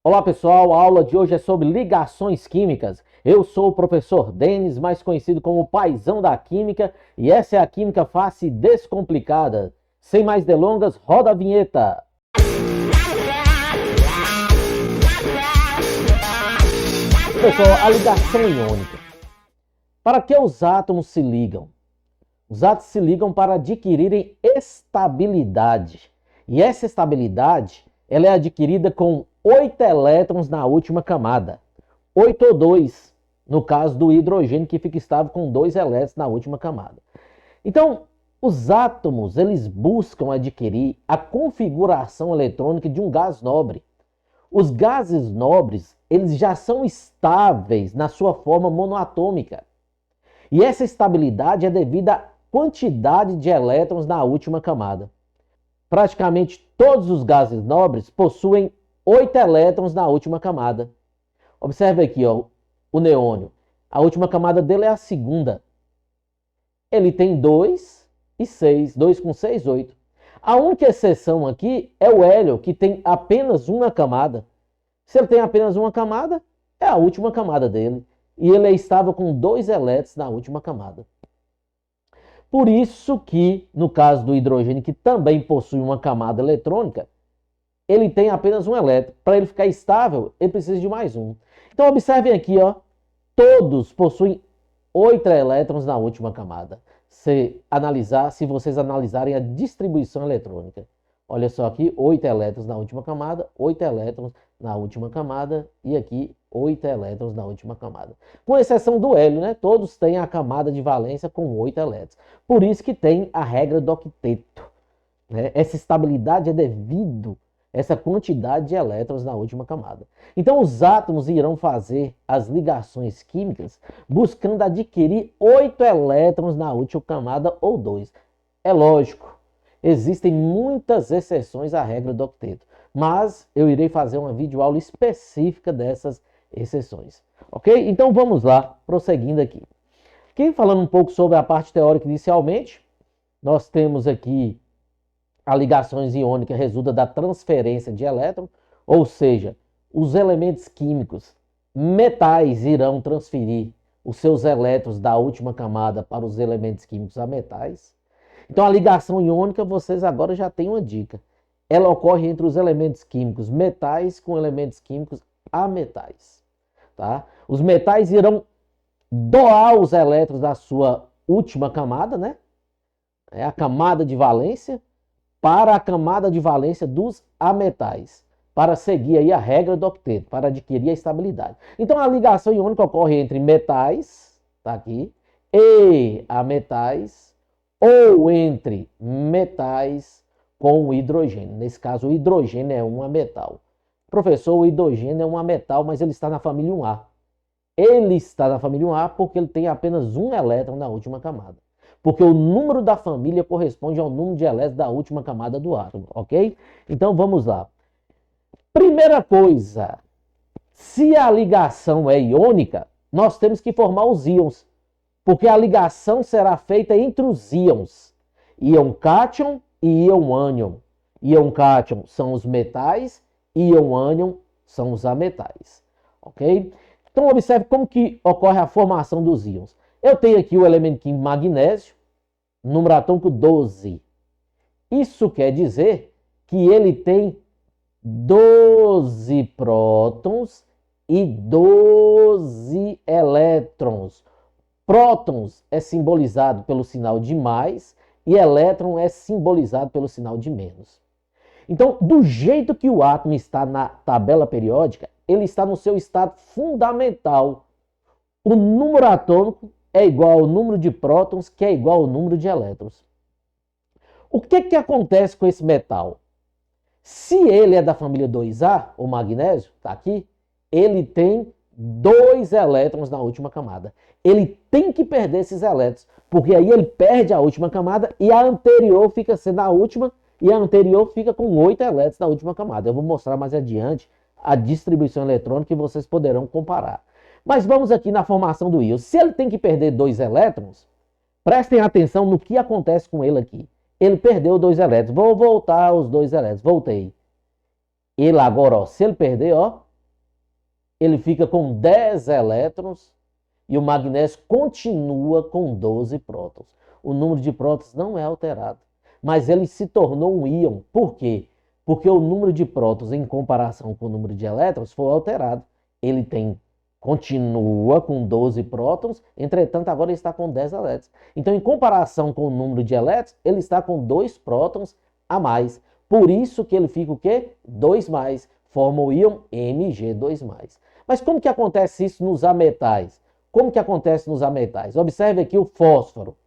Olá pessoal, a aula de hoje é sobre ligações químicas. Eu sou o professor Denis, mais conhecido como o paizão da química, e essa é a Química Fácil e Descomplicada. Sem mais delongas, roda a vinheta. Pessoal, a ligação iônica. Para que os átomos se ligam? Os átomos se ligam para adquirirem estabilidade. E essa estabilidade ela é adquirida com 8 elétrons na última camada. 8 ou 2, no caso do hidrogênio, que fica estável com 2 elétrons na última camada. Então, os átomos eles buscam adquirir a configuração eletrônica de um gás nobre. Os gases nobres eles já são estáveis na sua forma monoatômica. E essa estabilidade é devida à quantidade de elétrons na última camada. Praticamente todos os gases nobres possuem 8 elétrons na última camada. Observe aqui, ó, o neônio. A última camada dele é a segunda. Ele tem 2 e 6. 2 com 6, 8. A única exceção aqui é o hélio, que tem apenas uma camada. Se ele tem apenas uma camada, é a última camada dele. E ele é estável com 2 elétrons na última camada. Por isso que, no caso do hidrogênio, que também possui uma camada eletrônica, ele tem apenas um elétron. Para ele ficar estável, ele precisa de mais um. Então, observem aqui, ó, todos possuem 8 elétrons na última camada. Se vocês analisarem a distribuição eletrônica. Olha só aqui, 8 elétrons na última camada, 8 elétrons na última camada e aqui 8 elétrons na última camada. Com exceção do hélio, né? Todos têm a camada de valência com 8 elétrons. Por isso que tem a regra do octeto. Né? Essa estabilidade é devido a essa quantidade de elétrons na última camada. Então os átomos irão fazer as ligações químicas buscando adquirir 8 elétrons na última camada ou 2. É lógico. Existem muitas exceções à regra do octeto, mas eu irei fazer uma videoaula específica dessas exceções, ok? Então vamos lá, prosseguindo aqui. Aqui falando um pouco sobre a parte teórica inicialmente, nós temos aqui a ligações iônicas resulta da transferência de elétron, ou seja, os elementos químicos metais irão transferir os seus elétrons da última camada para os elementos químicos ametais. Então, a ligação iônica, vocês agora já têm uma dica. Ela ocorre entre os elementos químicos metais com elementos químicos ametais. Tá? Os metais irão doar os elétrons da sua última camada, né? É a camada de valência, para a camada de valência dos ametais, para seguir aí a regra do octeto, para adquirir a estabilidade. Então, a ligação iônica ocorre entre metais, tá aqui, e ametais, ou entre metais com o hidrogênio. Nesse caso, o hidrogênio é um ametal. Professor, o hidrogênio é um ametal, mas ele está na família 1A. Ele está na família 1A porque ele tem apenas um elétron na última camada. Porque o número da família corresponde ao número de elétrons da última camada do átomo, ok? Então, vamos lá. Primeira coisa, se a ligação é iônica, nós temos que formar os íons. Porque a ligação será feita entre os íons, íon cátion e íon ânion. Íon cátion são os metais, íon ânion são os ametais, ok? Então observe como que ocorre a formação dos íons. Eu tenho aqui o elemento químico magnésio, número atômico 12. Isso quer dizer que ele tem 12 prótons e 12 elétrons. Prótons é simbolizado pelo sinal de mais e elétron é simbolizado pelo sinal de menos. Então, do jeito que o átomo está na tabela periódica, ele está no seu estado fundamental. O número atômico é igual ao número de prótons, que é igual ao número de elétrons. O que acontece com esse metal? Se ele é da família 2A, o magnésio, está aqui, ele tem 2 elétrons na última camada. Ele tem que perder esses elétrons, porque aí ele perde a última camada e a anterior fica sendo a última e a anterior fica com 8 elétrons na última camada. Eu vou mostrar mais adiante a distribuição eletrônica e vocês poderão comparar. Mas vamos aqui na formação do íon. Se ele tem que perder 2 elétrons, prestem atenção no que acontece com ele aqui. Ele perdeu 2 elétrons. Vou voltar os 2 elétrons. Voltei. Ele agora, ó, se ele perder, ó, ele fica com 10 elétrons e o magnésio continua com 12 prótons. O número de prótons não é alterado, mas ele se tornou um íon. Por quê? Porque o número de prótons em comparação com o número de elétrons foi alterado. Ele continua com 12 prótons, entretanto agora ele está com 10 elétrons. Então, em comparação com o número de elétrons, ele está com 2 prótons a mais. Por isso que ele fica o quê? 2+, forma o íon Mg2+. Mas como que acontece isso nos ametais? Como que acontece nos ametais? Observe aqui o fósforo.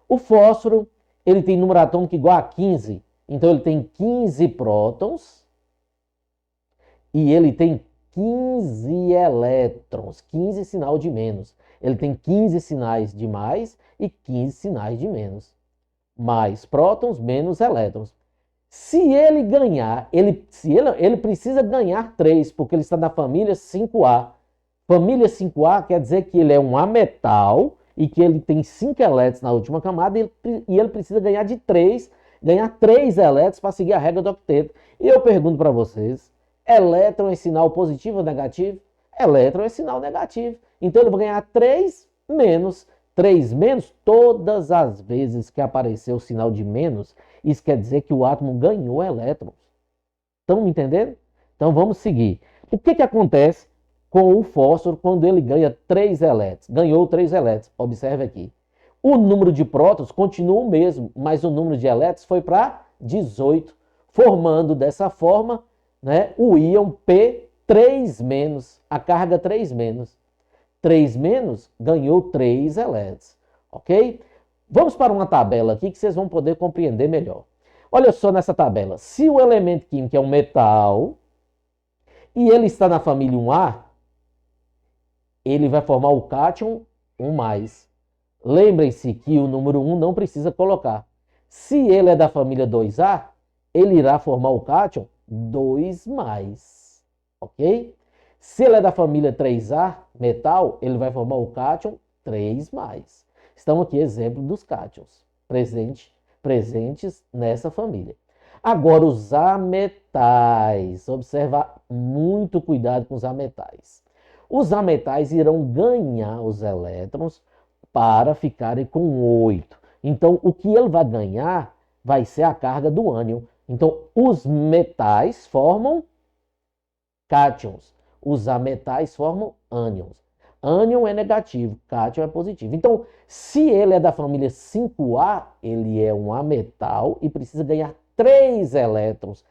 O fósforo, ele tem número atômico igual a 15. Então, ele tem 15 prótons e ele tem 15 elétrons, 15 sinal de menos. Ele tem 15 sinais de mais e 15 sinais de menos. Mais prótons, menos elétrons. Se ele ganhar, ele precisa ganhar 3, porque ele está na família 5A. Família 5A quer dizer que ele é um ametal e que ele tem 5 elétrons na última camada e ele precisa ganhar 3 elétrons para seguir a regra do octeto. E eu pergunto para vocês, elétron é sinal positivo ou negativo? Elétron é sinal negativo. Então ele vai ganhar 3 menos. 3 menos, todas as vezes que apareceu o sinal de menos, isso quer dizer que o átomo ganhou elétrons. Estão me entendendo? Então vamos seguir. O que acontece com o fósforo quando ele ganha 3 elétrons? Ganhou 3 elétrons. Observe aqui. O número de prótons continua o mesmo, mas o número de elétrons foi para 18, formando dessa forma, né, o íon P3-, a carga 3-. 3- ganhou 3 elétrons, ok? Vamos para uma tabela aqui que vocês vão poder compreender melhor. Olha só nessa tabela. Se o elemento químico é um metal e ele está na família 1A, ele vai formar o cátion 1+. Lembrem-se que o número 1 não precisa colocar. Se ele é da família 2A, ele irá formar o cátion 2+, ok? Se ele é da família 3A, metal, ele vai formar o cátion 3+. Estão aqui exemplos dos cátions presentes nessa família. Agora, os ametais. Observa muito cuidado com os ametais. Os ametais irão ganhar os elétrons para ficarem com 8. Então, o que ele vai ganhar vai ser a carga do ânion. Então, os metais formam cátions. Os ametais formam ânions. Ânion é negativo, cátion é positivo. Então, se ele é da família 5A, ele é um ametal e precisa ganhar 3 elétrons.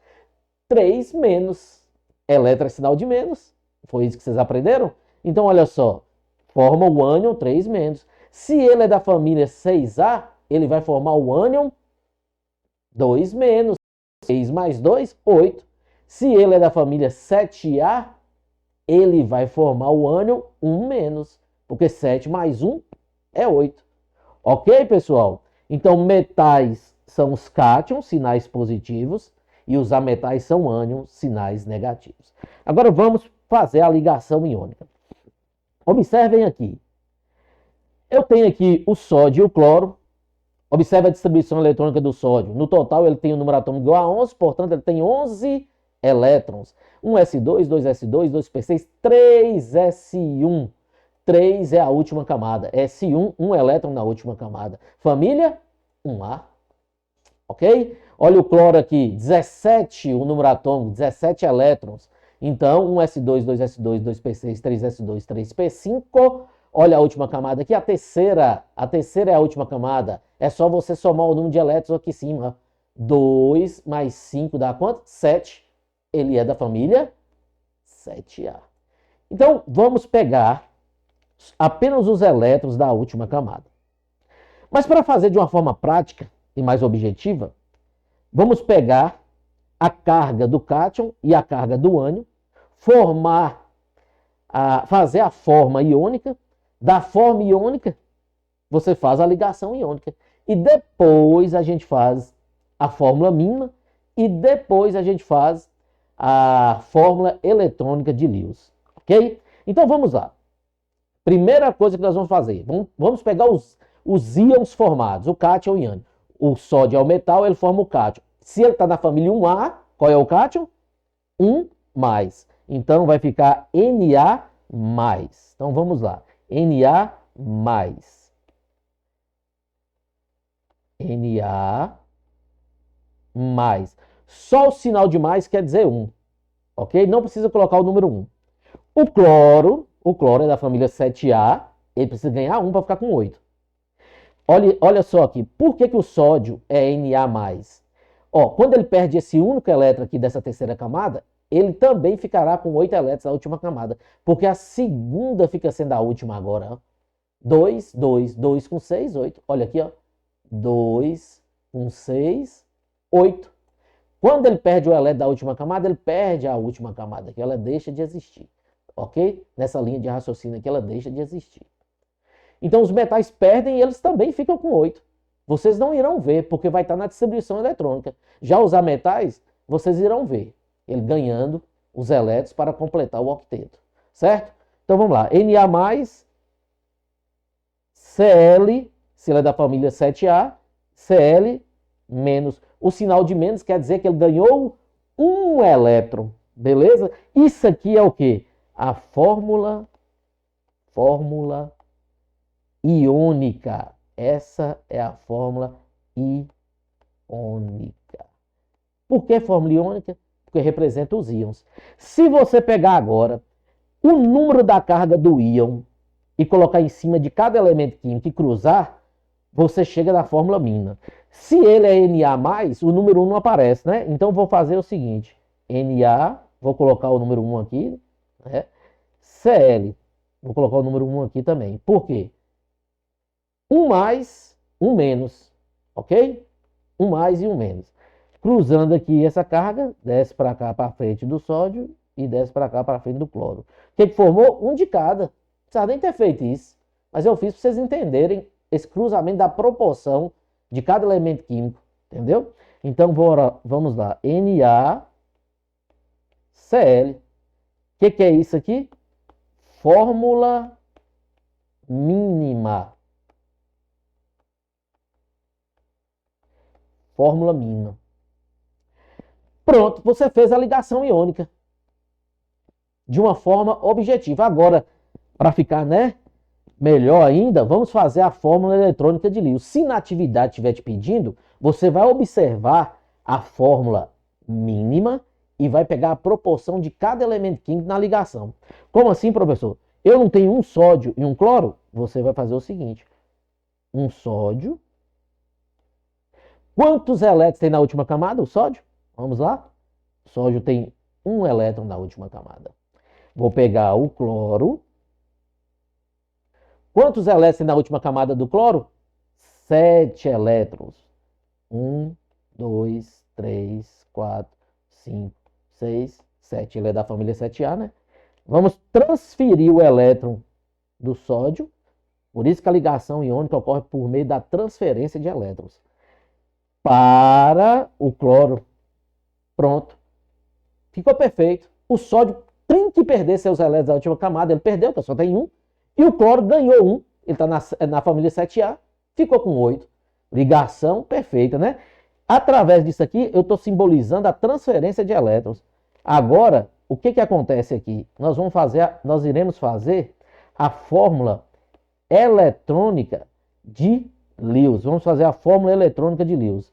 3 menos. Elétron é sinal de menos. Foi isso que vocês aprenderam? Então, olha só. Forma o ânion 3 menos. Se ele é da família 6A, ele vai formar o ânion 2 menos. 6 mais 2, 8. Se ele é da família 7A, ele vai formar o ânion 1 menos, porque 7 mais 1 é 8. Ok, pessoal? Então, metais são os cátions, sinais positivos, e os ametais são ânions, sinais negativos. Agora, vamos fazer a ligação iônica. Observem aqui. Eu tenho aqui o sódio e o cloro. Observe a distribuição eletrônica do sódio. No total, ele tem um número atômico igual a 11, portanto, ele tem 11 elétrons. 1s2, 2s2, 2p6, 3s1. 3 é a última camada. S1, 1 elétron na última camada. Família 1A. Ok? Olha o cloro aqui. 17, o número atômico, 17 elétrons. Então, 1s2, 2s2, 2p6, 3s2, 3p5. Olha a última camada aqui. A terceira é a última camada. É só você somar o número de elétrons aqui em cima. 2 mais 5 dá quanto? 7. Ele é da família 7A. Então, vamos pegar apenas os elétrons da última camada. Mas para fazer de uma forma prática e mais objetiva, vamos pegar a carga do cátion e a carga do ânion, fazer a forma iônica. Da forma iônica, você faz a ligação iônica. E depois a gente faz a fórmula mínima e depois a gente faz a fórmula eletrônica de Lewis. Ok? Então vamos lá. Primeira coisa que nós vamos fazer, vamos pegar os íons formados, o cátion e o ânion. O sódio é o metal, ele forma o cátion. Se ele está na família 1A, qual é o cátion? 1+. Então vai ficar Na mais. Então vamos lá. Na mais. Na mais. Só o sinal de mais quer dizer 1. Ok? Não precisa colocar o número 1. O cloro é da família 7A. Ele precisa ganhar 1 para ficar com 8. Olha só aqui. Por que o sódio é Na+. Ó, quando ele perde esse único elétron aqui dessa terceira camada, ele também ficará com 8 elétrons na última camada. Porque a segunda fica sendo a última agora. Ó. 2, 2, 2 com 6, 8. Olha aqui, ó. 2 com 6, 8. Quando ele perde o elétron da última camada, ele perde a última camada, que ela deixa de existir. Ok? Nessa linha de raciocínio aqui, ela deixa de existir. Então, os metais perdem e eles também ficam com 8. Vocês não irão ver, porque vai estar na distribuição eletrônica. Já os ametais, vocês irão ver. Ele ganhando os elétrons para completar o octeto. Certo? Então, vamos lá. Na+, Cl, se ele é da família 7A, Cl menos. O sinal de menos quer dizer que ele ganhou um elétron. Beleza? Isso aqui é o quê? A fórmula iônica. Essa é a fórmula iônica. Por que fórmula iônica? Porque representa os íons. Se você pegar agora o número da carga do íon e colocar em cima de cada elemento químico e cruzar, você chega na fórmula mina. Se ele é Na+, o número 1 não aparece, né? Então vou fazer o seguinte. Na, vou colocar o número 1 aqui, né? Cl, vou colocar o número 1 aqui também. Por quê? 1 mais, 1 menos, ok? 1 mais e 1 menos. Cruzando aqui essa carga, desce para cá para frente do sódio e desce para cá para frente do cloro. O que formou? Um de cada. Não precisa nem ter feito isso. Mas eu fiz para vocês entenderem esse cruzamento da proporção de cada elemento químico. Entendeu? Então, vamos lá. NaCl. O que é isso aqui? Fórmula mínima. Fórmula mínima. Pronto, você fez a ligação iônica. De uma forma objetiva. Agora, para ficar, né, melhor ainda, vamos fazer a fórmula eletrônica de Lewis. Se na atividade estiver te pedindo, você vai observar a fórmula mínima e vai pegar a proporção de cada elemento químico na ligação. Como assim, professor? Eu não tenho um sódio e um cloro? Você vai fazer o seguinte. Um sódio. Quantos elétrons tem na última camada? O sódio? Vamos lá? O sódio tem um elétron na última camada. Vou pegar o cloro. Quantos elétrons tem na última camada do cloro? 7 elétrons. 1, 2, 3, 4, 5, 6, 7. Ele é da família 7A, né? Vamos transferir o elétron do sódio. Por isso que a ligação iônica ocorre por meio da transferência de elétrons. Para o cloro. Pronto. Ficou perfeito. O sódio tem que perder seus elétrons da última camada. Ele perdeu, porque só tem um. E o cloro ganhou 1. Ele está na família 7A. Ficou com 8. Ligação perfeita, né? Através disso aqui, eu estou simbolizando a transferência de elétrons. Agora, o que acontece aqui? Nós iremos fazer a fórmula eletrônica de Lewis. Vamos fazer a fórmula eletrônica de Lewis.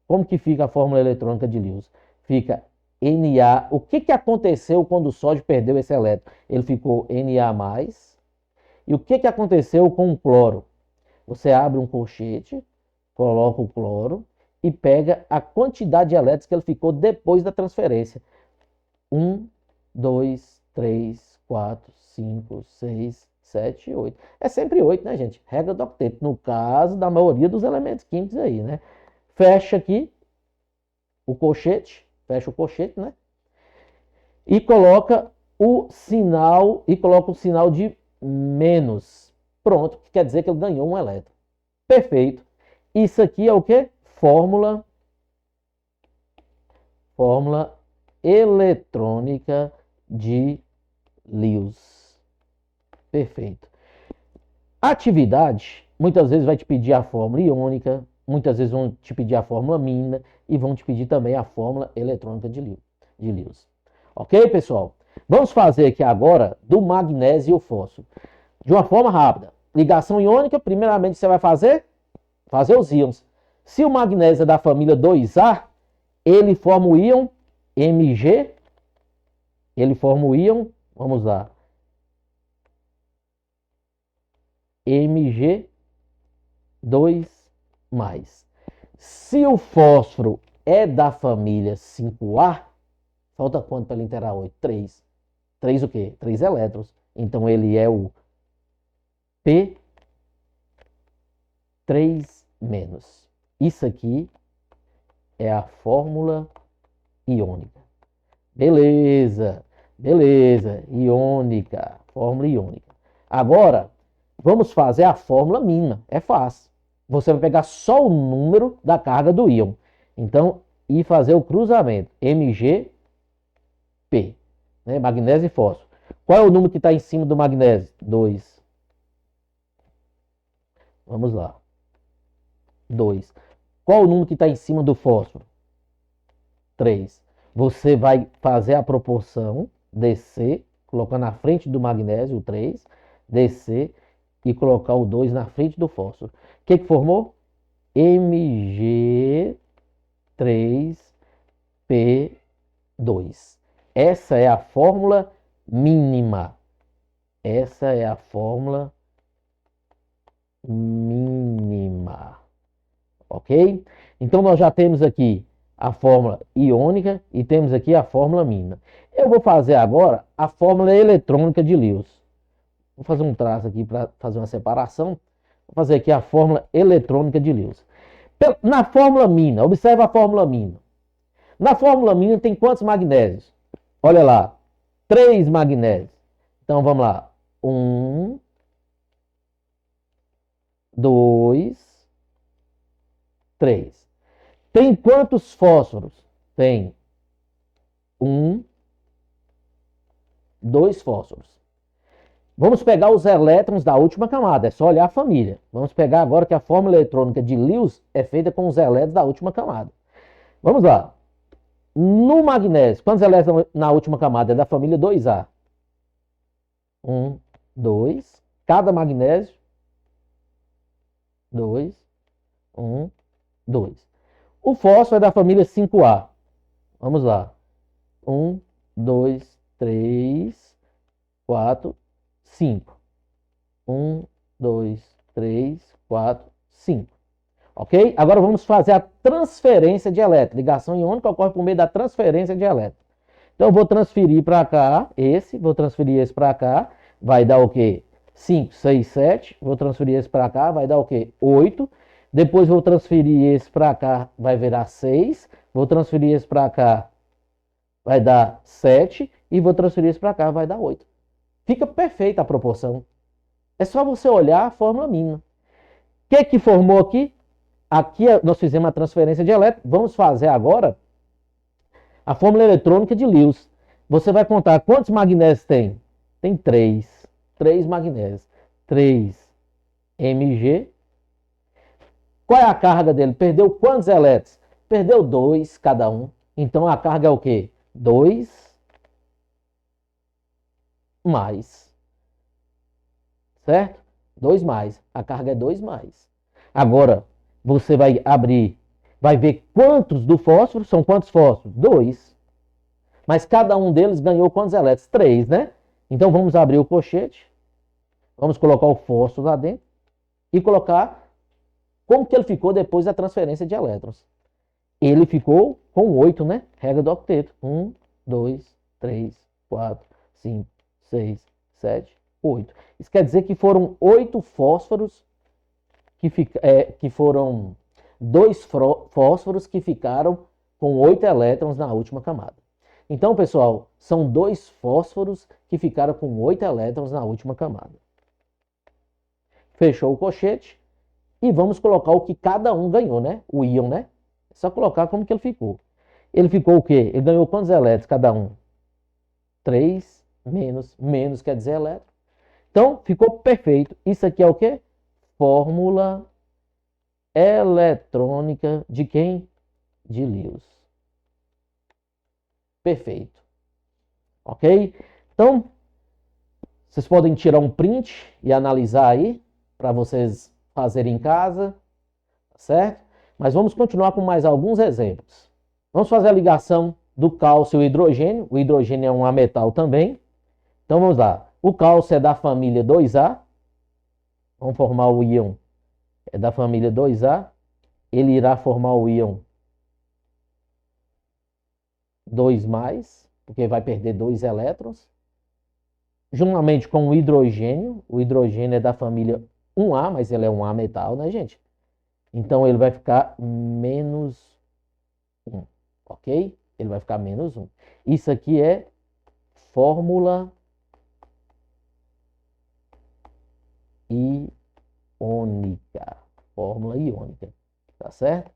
Como que fica a fórmula eletrônica de Lewis? Fica Na. O que aconteceu quando o sódio perdeu esse elétron? Ele ficou Na+. E o que aconteceu com o cloro? Você abre um colchete, coloca o cloro e pega a quantidade de elétrons que ele ficou depois da transferência. 1, 2, 3, 4, 5, 6, 7, 8. É sempre 8, né, gente? Regra do octeto. No caso da maioria dos elementos químicos aí, né? Fecha aqui o colchete. Fecha o colchete, né? E coloca o sinal de menos. Pronto, que quer dizer que ele ganhou um elétron. Perfeito. Isso aqui é o quê? Fórmula eletrônica de Lewis. Perfeito. Atividade, muitas vezes vai te pedir a fórmula iônica, muitas vezes vão te pedir a fórmula mínima e vão te pedir também a fórmula eletrônica de Lewis. Ok, pessoal? Vamos fazer aqui agora do magnésio e o fósforo. De uma forma rápida. Ligação iônica, primeiramente você vai fazer os íons. Se o magnésio é da família 2A, ele forma o íon Mg. Ele forma o íon, vamos lá, Mg2+. Se o fósforo é da família 5A, falta quanto para ele inteirar 8? 3. 3 o quê? 3 elétrons. Então ele é o P3-. Isso aqui é a fórmula iônica. Beleza, beleza, iônica, fórmula iônica. Agora, vamos fazer a fórmula mínima. É fácil. Você vai pegar só o número da carga do íon. Então, e fazer o cruzamento. MgP, né? Magnésio e fósforo. Qual é o número que está em cima do magnésio? 2. Vamos lá. 2. Qual o número que está em cima do fósforo? 3. Você vai fazer a proporção descer, colocar na frente do magnésio o 3, descer e colocar o 2 na frente do fósforo. O que formou? Mg3P2. Essa é a fórmula mínima. Essa é a fórmula mínima. Ok? Então nós já temos aqui a fórmula iônica e temos aqui a fórmula mínima. Eu vou fazer agora a fórmula eletrônica de Lewis. Vou fazer um traço aqui para fazer uma separação. Vou fazer aqui a fórmula eletrônica de Lewis. Na fórmula mínima, observe a fórmula mínima. Na fórmula mínima tem quantos magnésios? Olha lá, 3 magnésios. Então vamos lá. 1, 2, 3. Tem quantos fósforos? Tem 1, 2 fósforos. Vamos pegar os elétrons da última camada, é só olhar a família. Vamos pegar agora que a fórmula eletrônica de Lewis é feita com os elétrons da última camada. Vamos lá. No magnésio, quantos elétrons na última camada? É da família 2A. 1, 2. Cada magnésio. 2. 1, 2. O fósforo é da família 5A. Vamos lá. 1, 2, 3, 4, 5. 1, 2, 3, 4, 5. Ok? Agora vamos fazer a transferência de elétrons. Ligação iônica ocorre por meio da transferência de elétrons. Então eu vou transferir para cá vou transferir esse para cá, vai dar o quê? 5, 6, 7. Vou transferir esse para cá, vai dar o quê? 8. Depois vou transferir esse para cá, vai virar 6. Vou transferir esse para cá, vai dar 7. E vou transferir esse para cá, vai dar 8. Fica perfeita a proporção. É só você olhar a fórmula mínima. O que formou aqui? Aqui nós fizemos a transferência de elétrons. Vamos fazer agora a fórmula eletrônica de Lewis. Você vai contar quantos magnésios tem? Tem 3. 3 magnésios. 3 Mg. Qual é a carga dele? Perdeu quantos elétrons? Perdeu 2 cada um. Então a carga é o quê? 2 mais. Certo? 2 mais. A carga é 2 mais. Agora, você vai abrir, vai ver quantos do fósforo, são quantos fósforos? 2. Mas cada um deles ganhou quantos elétrons? 3, né? Então vamos abrir o colchete, vamos colocar o fósforo lá dentro e colocar como que ele ficou depois da transferência de elétrons. Ele ficou com 8, né? Regra do octeto. 1, 2, 3, 4, 5, 6, 7, 8. Isso quer dizer que foram 8 fósforos que foram 2 fósforos que ficaram com 8 elétrons na última camada. Então, pessoal, são 2 fósforos que ficaram com 8 elétrons na última camada. Fechou o colchete e vamos colocar o que cada um ganhou, né? O íon, né? É só colocar como que ele ficou. Ele ficou o quê? Ele ganhou quantos elétrons cada um? 3 menos. Menos quer dizer elétron. Então, ficou perfeito. Isso aqui é o quê? Fórmula eletrônica de quem? De Lewis. Perfeito. Ok? Então, vocês podem tirar um print e analisar aí, para vocês fazerem em casa, tá certo? Mas vamos continuar com mais alguns exemplos. Vamos fazer a ligação do cálcio e hidrogênio. O hidrogênio é um ametal também. Então vamos lá. O cálcio é da família 2A. Vamos formar o íon. É da família 2A. Ele irá formar o íon 2+, porque vai perder 2 elétrons. Juntamente com o hidrogênio é da família 1A, mas ele é um A metal, né, gente? Então ele vai ficar -1, ok? Ele vai ficar -1. Isso aqui é fórmula iônica. Fórmula iônica, tá certo?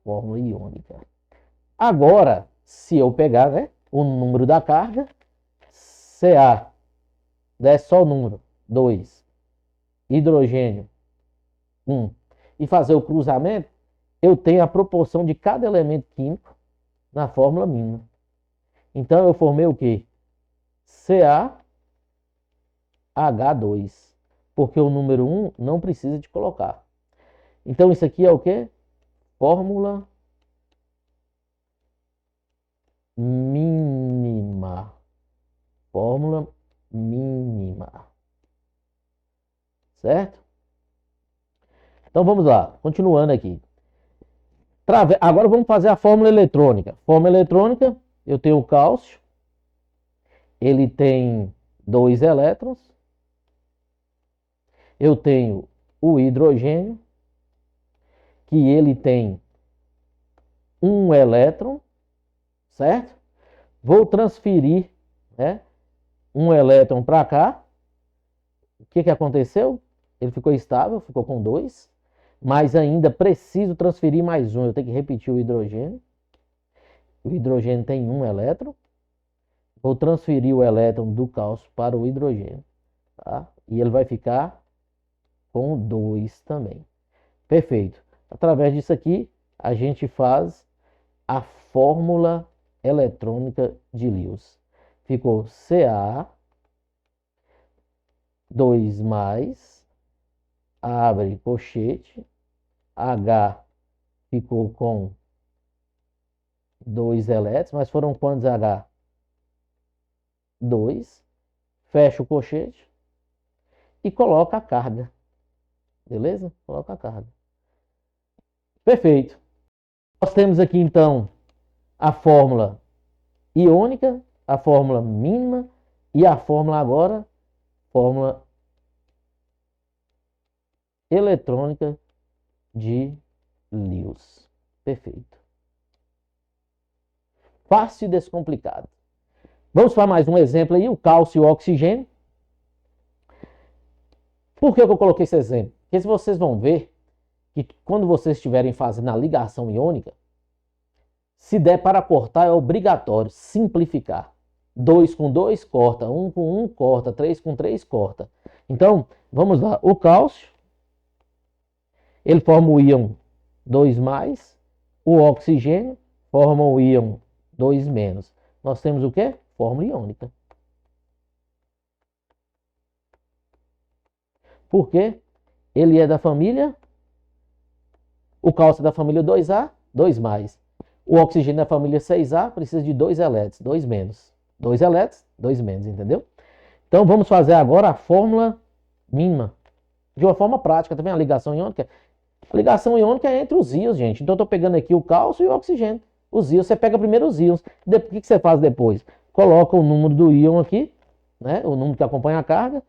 Fórmula iônica. Agora, se eu pegar, né, o número da carga, Ca, é só o número, 2, hidrogênio, 1, e fazer o cruzamento, eu tenho a proporção de cada elemento químico na fórmula mínima. Então, eu formei o quê? CaH2, porque o número 1 não precisa de colocar. Então, isso aqui é o quê? Fórmula mínima. Fórmula mínima. Certo? Então vamos lá, continuando aqui. Agora vamos fazer a fórmula eletrônica. Fórmula eletrônica, eu tenho o cálcio. Ele tem 2 elétrons. Eu tenho o hidrogênio, que ele tem 1 elétron, certo? Vou transferir, né, 1 elétron para cá. O que aconteceu? Ele ficou estável, ficou com 2, mas ainda preciso transferir mais 1. Eu tenho que repetir o hidrogênio. O hidrogênio tem 1 elétron. Vou transferir o elétron do cálcio para o hidrogênio, tá? E ele vai ficar com 2 também. Perfeito. Através disso aqui, a gente faz a fórmula eletrônica de Lewis. Ficou Ca 2+, abre colchete, H ficou com 2 elétrons, mas foram quantos H? 2. Fecha o colchete e coloca a carga. Beleza? Coloca a carga. Perfeito. Nós temos aqui então a fórmula iônica, a fórmula mínima e a fórmula agora, fórmula eletrônica de Lewis. Perfeito. Fácil e descomplicado. Vamos para mais um exemplo aí, o cálcio e o oxigênio. Por que eu coloquei esse exemplo? Porque se vocês vão ver que quando vocês estiverem fazendo a ligação iônica, se der para cortar é obrigatório simplificar. 2 com 2 corta, 1 com 1 corta, 3 com 3 corta. Então, vamos lá. O cálcio, ele forma o íon 2+, o oxigênio forma o íon 2-. Nós temos o quê? Fórmula iônica. Por quê? Ele é da família, o cálcio é da família 2A, 2+. O oxigênio da família 6A precisa de 2 elétrons, 2-. 2 elétrons, 2-, entendeu? Então vamos fazer agora a fórmula mínima. De uma forma prática, também a ligação iônica. A ligação iônica é entre os íons, gente. Então eu estou pegando aqui o cálcio e o oxigênio. Os íons, você pega primeiro os íons. O que você faz depois? Coloca o número do íon aqui, né? O número que acompanha a carga,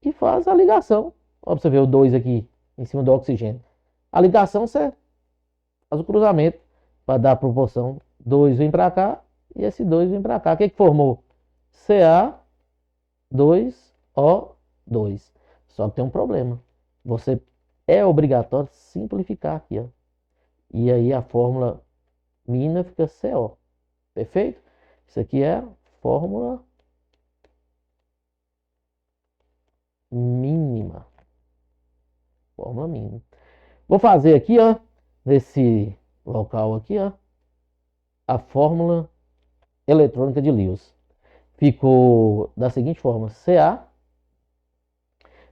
e faz a ligação. Ó, você vê o 2 aqui em cima do oxigênio. A ligação você faz o cruzamento para dar a proporção. 2 vem para cá e esse 2 vem para cá. O que formou? Ca2O2. Só que tem um problema. Você é obrigatório simplificar aqui, ó. E aí a fórmula mínima fica CO. Perfeito? Isso aqui é a fórmula mínima. Fórmula mínima. Vou fazer aqui, ó, nesse local aqui, ó, a fórmula eletrônica de Lewis. ficou da seguinte forma: Ca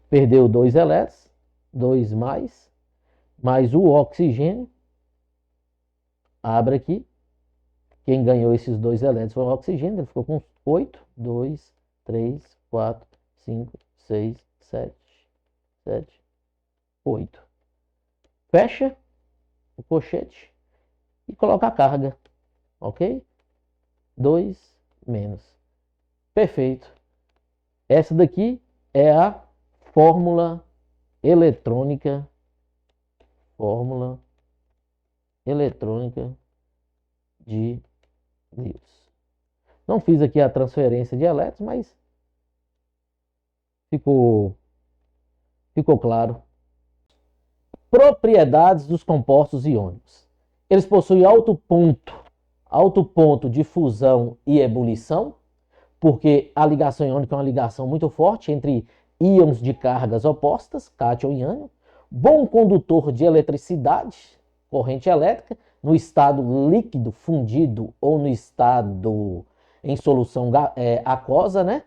perdeu 2 elétrons, 2 mais o oxigênio, abre aqui, quem ganhou esses 2 elétrons foi o oxigênio, ele ficou com 8, 2, 3, 4, 5, 6, 7, 8. Fecha o colchete e coloca a carga, ok? 2 menos. Perfeito. Essa daqui é a fórmula eletrônica de Lewis. Não fiz aqui a transferência de elétrons, mas ficou claro. Propriedades dos compostos iônicos. Eles possuem alto ponto de fusão e ebulição, porque a ligação iônica é uma ligação muito forte entre íons de cargas opostas, cátion e ânion. Bom condutor de eletricidade, corrente elétrica, no estado líquido, fundido ou no estado em solução aquosa, né?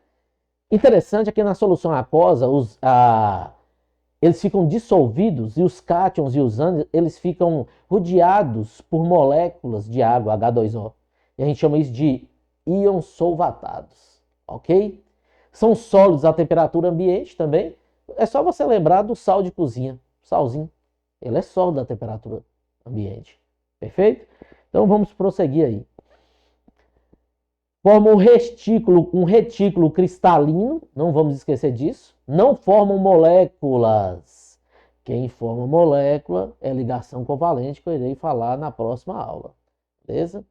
Interessante é que na solução aquosa eles ficam dissolvidos e os cátions e os ânions eles ficam rodeados por moléculas de água, H2O. E a gente chama isso de íons solvatados, ok? São sólidos à temperatura ambiente também. É só você lembrar do sal de cozinha, salzinho. Ele é sólido à temperatura ambiente, perfeito? Então vamos prosseguir aí. Forma um retículo cristalino, não vamos esquecer disso. Não formam moléculas. Quem forma molécula é ligação covalente, que eu irei falar na próxima aula. Beleza?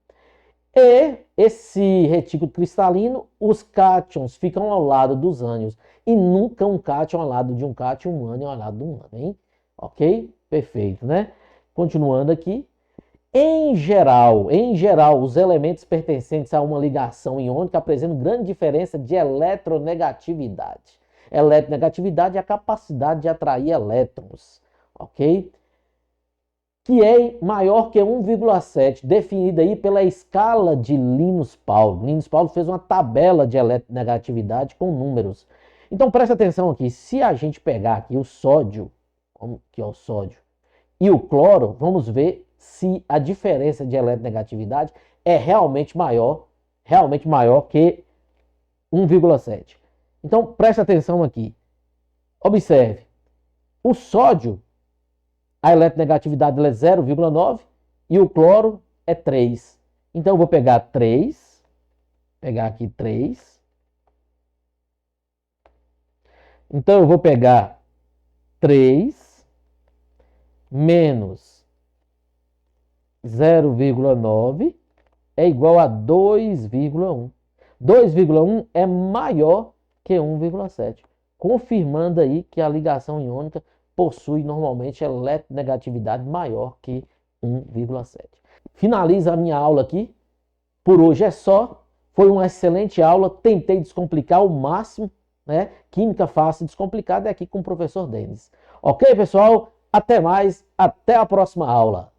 E esse retículo cristalino, os cátions ficam ao lado dos ânions. E nunca um cátion ao lado de um cátion, um ânion ao lado de um ânion, hein? Ok? Perfeito, né? Continuando aqui. Em geral, os elementos pertencentes a uma ligação iônica apresentam grande diferença de eletronegatividade. Eletronegatividade é a capacidade de atrair elétrons, ok? Que é maior que 1,7, definida aí pela escala de Linus Pauling. Linus Pauling fez uma tabela de eletronegatividade com números. Então presta atenção aqui, se a gente pegar aqui o sódio, que é o sódio, e o cloro, vamos ver se a diferença de eletronegatividade é realmente maior que 1,7. Então, presta atenção aqui. Observe. O sódio, a eletronegatividade é 0,9 e o cloro é 3. Então, eu vou pegar 3. Pegar aqui 3. Então, eu vou pegar 3 menos 0,9 é igual a 2,1. 2,1 é maior que 1,7. Confirmando aí que a ligação iônica possui normalmente eletronegatividade maior que 1,7. Finaliza a minha aula aqui. Por hoje é só. Foi uma excelente aula. Tentei descomplicar ao máximo, né? Química fácil e descomplicada é aqui com o professor Denis. Ok, pessoal? Até mais. Até a próxima aula.